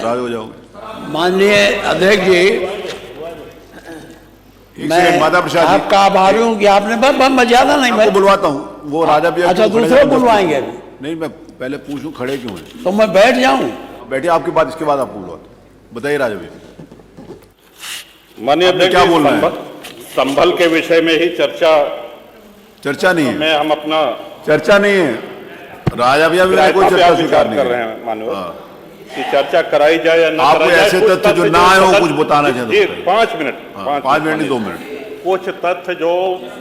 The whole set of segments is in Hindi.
नाराज हो जाओगे। माननीय अध्यक्ष जी, मैं माता प्रसाद आपका आभारी हूँ कि आपने मैं ज्यादा नहीं, मैं बुलवाता हूँ वो राजा भैया। अच्छा, दूसरे बुलवाएंगे अभी? नहीं, मैं पहले पूछूं खड़े क्यों हैं, तो मैं बैठ जाऊं? बैठे आपकी बात, इसके बाद आप बुलवाते। बताइए राजा भैया, माननीय अध्यक्ष, क्या बोलना है? संभल के विषय में ही चर्चा नहीं है, मैं हम अपना चर्चा नहीं है राजा भैया, मेरा कोई चर्चा स्वीकार नहीं कर रहे हैं माननीय कि चर्चा कराई जाए या ना कराई जाए। ऐसे तथ्य जो ना आए हो कुछ बताना चाहते हैं? 5 मिनट, 5 मिनट नहीं 2 मिनट। कुछ तथ्य जो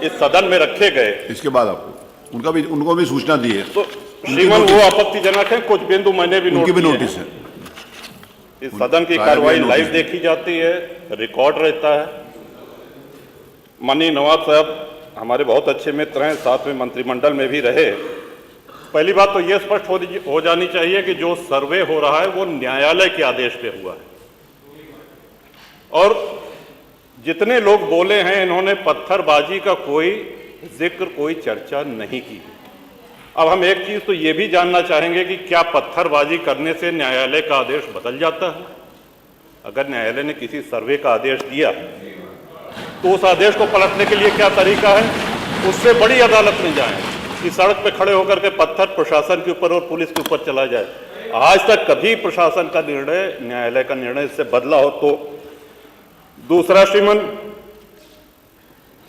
इस सदन में रखे गए, इसके बाद आपको उनको भी सूचना दी है, तो श्रीमान वो आपत्तिजनक है। कुछ बिंदु मैंने भी उनकी भी नोटिस है। इस सदन की कार्रवाई लाइव देखी जाती है, रिकॉर्ड रहता है। माननीय नवाब साहब हमारे बहुत अच्छे मित्र हैं, साथ में मंत्रिमंडल में भी रहे। पहली बात तो यह स्पष्ट हो जानी चाहिए कि जो सर्वे हो रहा है वो न्यायालय के आदेश पे हुआ है, और जितने लोग बोले हैं इन्होंने पत्थरबाजी का कोई जिक्र, कोई चर्चा नहीं की। अब हम एक चीज तो ये भी जानना चाहेंगे कि क्या पत्थरबाजी करने से न्यायालय का आदेश बदल जाता है? अगर न्यायालय ने किसी सर्वे का आदेश दिया तो उस आदेश को पलटने के लिए क्या तरीका है? उससे बड़ी अदालत में जाएं कि सड़क पे खड़े होकर के पत्थर प्रशासन के ऊपर और पुलिस के ऊपर चला जाए। आज तक कभी प्रशासन का निर्णय, न्यायालय का निर्णय इससे बदला हो तो? दूसरा श्रीमान,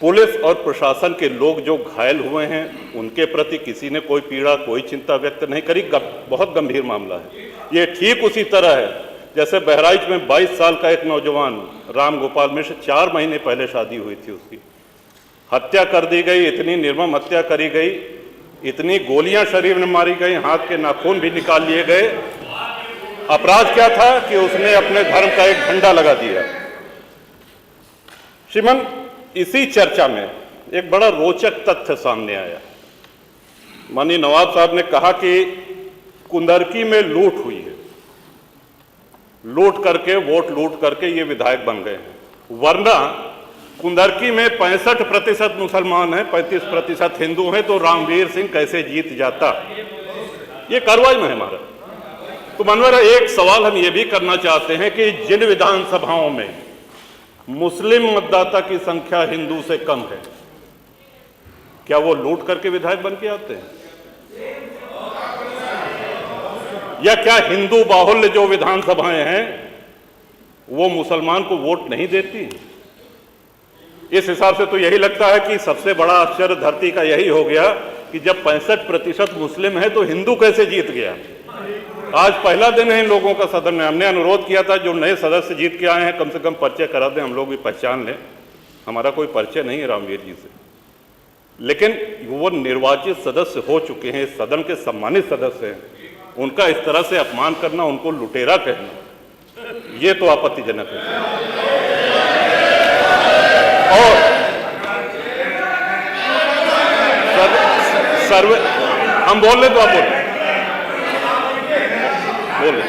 पुलिस और प्रशासन के लोग जो घायल हुए हैं उनके प्रति किसी ने कोई पीड़ा, कोई चिंता व्यक्त नहीं करी। बहुत गंभीर मामला है ये। ठीक उसी तरह है जैसे बहराइच में 22 साल का एक नौजवान राम गोपाल मिश्र, 4 महीने पहले शादी हुई थी, उसकी हत्या कर दी गई। इतनी निर्मम हत्या करी गई, इतनी गोलियां शरीर में मारी गई, हाथ के नाखून भी निकाल लिए गए। अपराध क्या था कि उसने अपने धर्म का एक झंडा लगा दिया। श्रीमान, इसी चर्चा में एक बड़ा रोचक तथ्य सामने आया। माननीय नवाब साहब ने कहा कि कुंदरकी में लूट हुई है, लूट करके, वोट लूट करके ये विधायक बन गए हैं, वरना कुंदरकी में 65% मुसलमान हैं, 35% हिंदू हैं, तो रामवीर सिंह कैसे जीत जाता? ये कार्रवाई में है हमारा। तो मनोहर, एक सवाल हम ये भी करना चाहते हैं कि जिन विधानसभाओं में मुस्लिम मतदाता की संख्या हिंदू से कम है, क्या वो लूट करके विधायक बन के आते हैं? या क्या हिंदू बाहुल्य जो विधानसभाएं हैं वो मुसलमान को वोट नहीं देती? इस हिसाब से तो यही लगता है कि सबसे बड़ा आश्चर्य धरती का यही हो गया कि जब 65% मुस्लिम है तो हिंदू कैसे जीत गया? आज पहला दिन है इन लोगों का सदन में। हमने अनुरोध किया था जो नए सदस्य जीत के आए हैं कम से कम परिचय करा दें, हम लोग भी पहचान लें। हमारा कोई परिचय नहीं है रामवीर जी से, लेकिन वो निर्वाचित सदस्य हो चुके हैं, सदन के सम्मानित सदस्य हैं, उनका इस तरह से अपमान करना, उनको लुटेरा कहना, ये तो आपत्तिजनक है। और सर्वे हम बोल रहे तो आप बोले बोले।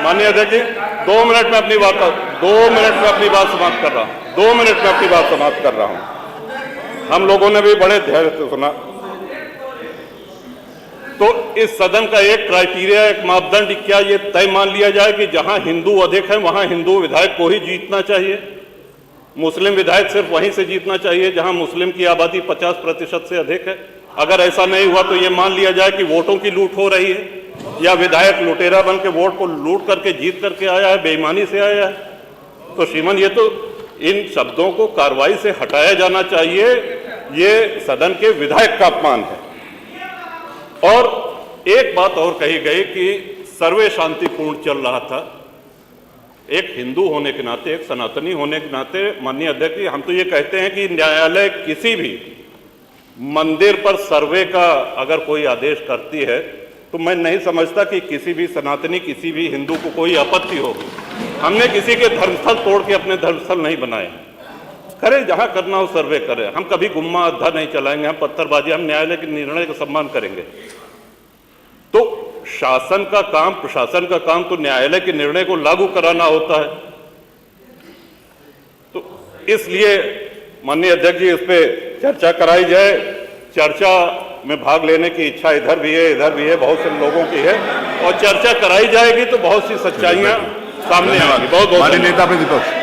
माननीय अध्यक्ष जी, 2 मिनट में अपनी बात समाप्त कर रहा हूं। 2 मिनट में अपनी बात समाप्त कर रहा हूं। हम लोगों ने भी बड़े धैर्य से सुना। तो इस सदन का एक क्राइटेरिया, एक मापदंड क्या ये तय मान लिया जाए कि जहां हिंदू अधिक है वहां हिंदू विधायक को ही जीतना चाहिए, मुस्लिम विधायक सिर्फ वहीं से जीतना चाहिए जहां मुस्लिम की आबादी 50% से अधिक है? अगर ऐसा नहीं हुआ तो ये मान लिया जाए कि वोटों की लूट हो रही है या विधायक लुटेरा बन के वोट को लूट करके जीत करके आया है, बेईमानी से आया है। तो श्रीमान, ये तो इन शब्दों को कार्रवाई से हटाया जाना चाहिए। ये सदन के विधायक का अपमान है। और एक बात और कही गई कि सर्वे शांतिपूर्ण चल रहा था। एक हिंदू होने के नाते, एक सनातनी होने के नाते माननीय अध्यक्ष, हम तो ये कहते हैं कि न्यायालय किसी भी मंदिर पर सर्वे का अगर कोई आदेश करती है तो मैं नहीं समझता कि किसी भी सनातनी, किसी भी हिंदू को कोई आपत्ति होगी। हमने किसी के धर्मस्थल तोड़ के अपने धर्मस्थल नहीं बनाए। करें जहां करना हो सर्वे करें, हम कभी गुम्मा अद्धा नहीं चलाएंगे, हम पत्थरबाजी, हम न्यायालय के निर्णय का सम्मान करेंगे। तो शासन का काम, प्रशासन का काम तो न्यायालय के निर्णय को लागू कराना होता है। तो इसलिए माननीय अध्यक्ष जी, इस पे चर्चा कराई जाए। चर्चा में भाग लेने की इच्छा इधर भी है, बहुत से लोगों की है, और चर्चा कराई जाएगी तो बहुत सी सच्चाइयां सामने आएंगी। बहुत बहुत माननीय नेता प्रतिपक्ष